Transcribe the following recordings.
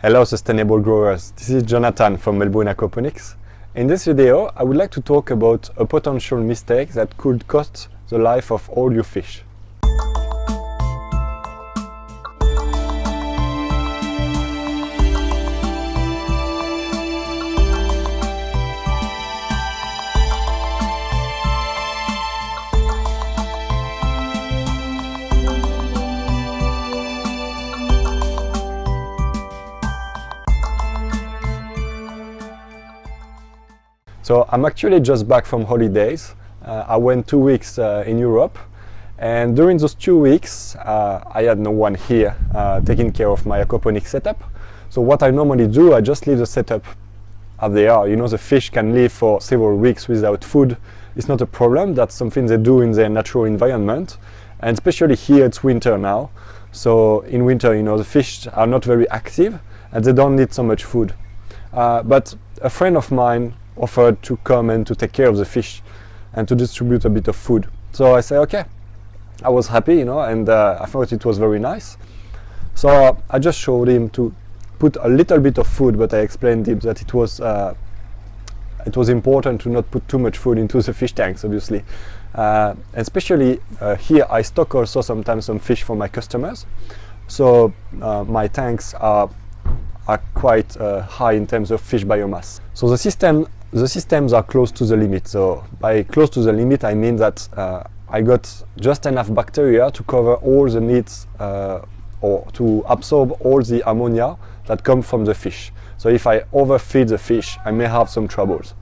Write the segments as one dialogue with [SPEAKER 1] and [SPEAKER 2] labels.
[SPEAKER 1] Hello sustainable growers, this is Jonathan from Melbourne Aquaponics. In this video I would like to talk about a potential mistake that could cost the life of all your fish. So I'm actually just back from holidays. I went 2 weeks in Europe, and during those 2 weeks I had no one here taking care of my aquaponics setup. So what I normally do, I just leave the setup as they are. You know, the fish can live for several weeks without food. It's not a problem. That's something they do in their natural environment, and especially here it's winter now. So in winter, you know, the fish are not very active and they don't need so much food. But a friend of mine offered to come and to take care of the fish and to distribute a bit of food. So I said, okay. I was happy, you know, and I thought it was very nice. So I just showed him to put a little bit of food, but I explained him that it was important to not put too much food into the fish tanks, obviously. Especially here I stock also sometimes some fish for my customers. So my tanks are quite high in terms of fish biomass. So the systems are close to the limit. So by close to the limit, I mean that I got just enough bacteria to cover all the needs or to absorb all the ammonia that come from the fish. So if I overfeed the fish, I may have some troubles.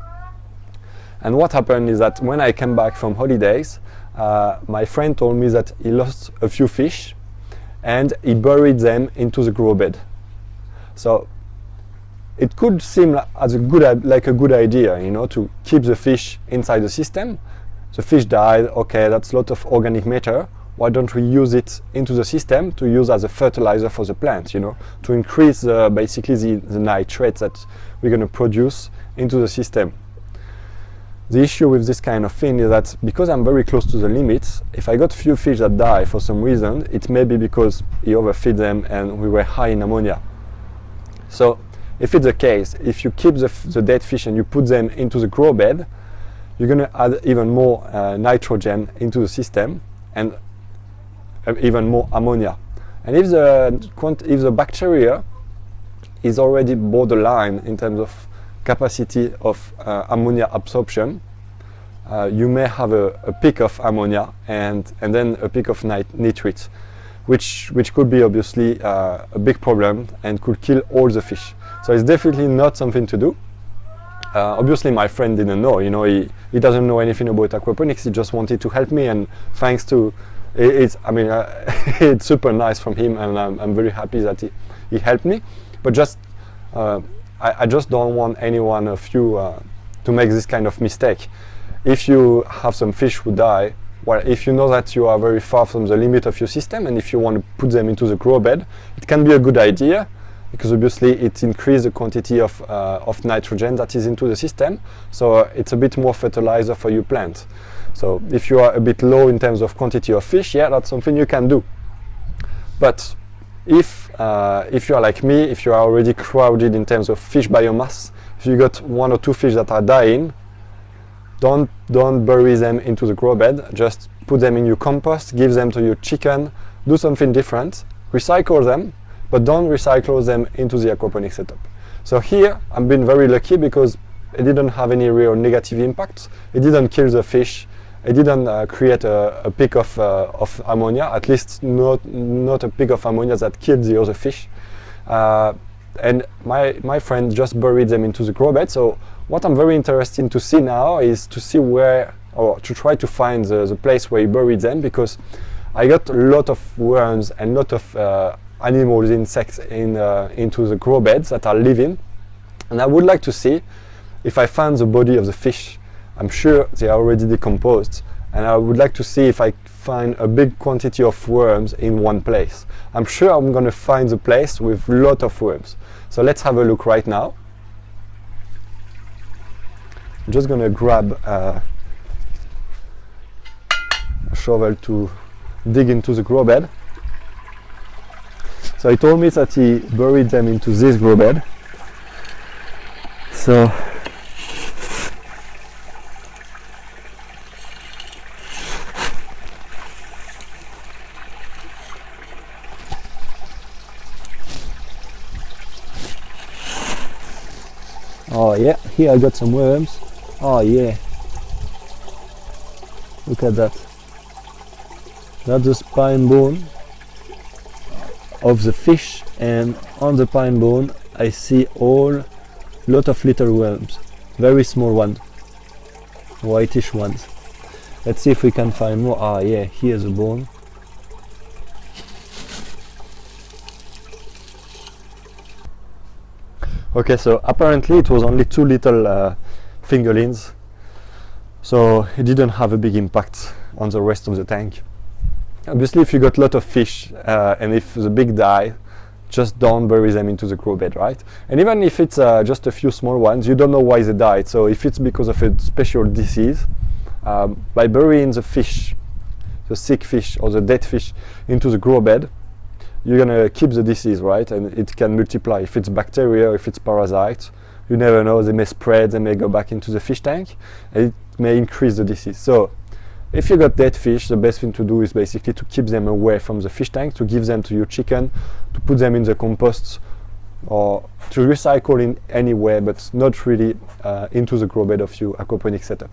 [SPEAKER 1] And what happened is that when I came back from holidays, my friend told me that he lost a few fish and he buried them into the grow bed. So it could seem like a good idea, you know, to keep the fish inside the system. The fish died, okay, that's a lot of organic matter. Why don't we use it into the system to use as a fertilizer for the plant, you know, to increase basically the nitrates that we're going to produce into the system. The issue with this kind of thing is that because I'm very close to the limit, if I got few fish that die for some reason, it may be because he overfed them and we were high in ammonia. So if it's the case, if you keep the dead fish and you put them into the grow bed, you're going to add even more nitrogen into the system and even more ammonia. And if the bacteria is already borderline in terms of capacity of ammonia absorption, you may have a peak of ammonia and then a peak of nitrite, which could be obviously a big problem and could kill all the fish. So it's definitely not something to do. Obviously my friend didn't know, you know, he doesn't know anything about aquaponics. He just wanted to help me, and thanks to it's super nice from him, and I'm very happy that he helped me. But just I just don't want any one of you to make this kind of mistake. If you have some fish who die, well, if you know that you are very far from the limit of your system and if you want to put them into the grow bed, it can be a good idea, because obviously it increases the quantity of nitrogen that is into the system, so it's a bit more fertilizer for your plant. So if you are a bit low in terms of quantity of fish, yeah, that's something you can do. But if you are like me, if you are already crowded in terms of fish biomass, if you got 1 or 2 fish that are dying, don't bury them into the grow bed. Just put them in your compost, give them to your chicken, do something different, recycle them, but don't recycle them into the aquaponics setup. So here I've been very lucky because it didn't have any real negative impact. It didn't kill the fish. It didn't create a peak of ammonia, at least not a peak of ammonia that killed the other fish. And my friend just buried them into the grow bed. So what I'm very interested to see now is to see where, or to try to find the place where he buried them, because I got a lot of worms and a lot of animals, insects into the grow beds that are living, and I would like to see if I find the body of the fish. I'm sure they are already decomposed, and I would like to see if I find a big quantity of worms in one place. I'm sure I'm going to find the place with a lot of worms. So let's have a look right now. I'm just going to grab a shovel to dig into the grow bed. So he told me that he buried them into this grow bed. So oh yeah, here I got some worms. Oh yeah, look at that. That's the spine bone of the fish, and on the spine bone I see all lot of little worms, very small ones, whitish ones. Let's see if we can find more. Ah yeah, here's a bone. Okay, so apparently it was only 2 little fingerlings, so it didn't have a big impact on the rest of the tank. Obviously, if you got a lot of fish and if the big die, just don't bury them into the grow bed, right? And even if it's just a few small ones, you don't know why they died. So if it's because of a special disease, by burying the fish, the sick fish or the dead fish into the grow bed, you're gonna keep the disease, right? And it can multiply. If it's bacteria, if it's parasites, you never know, they may spread, they may go back into the fish tank, and it may increase the disease. So if you got dead fish, the best thing to do is basically to keep them away from the fish tank, to give them to your chicken, to put them in the compost, or to recycle in any way, but not really into the grow bed of your aquaponics setup.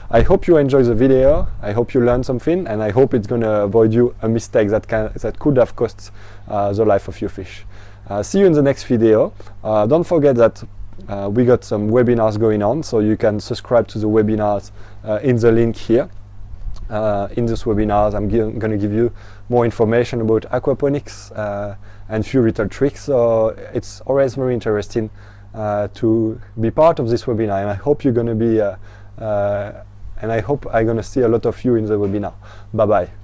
[SPEAKER 1] I hope you enjoyed the video, I hope you learned something, and I hope it's going to avoid you a mistake that could have cost the life of your fish. See you in the next video. Don't forget that we got some webinars going on, so you can subscribe to the webinars in the link here. In this webinars, I'm going to give you more information about aquaponics and few little tricks. So it's always very interesting to be part of this webinar, and I hope you're going to be and I hope I'm going to see a lot of you in the webinar. Bye bye.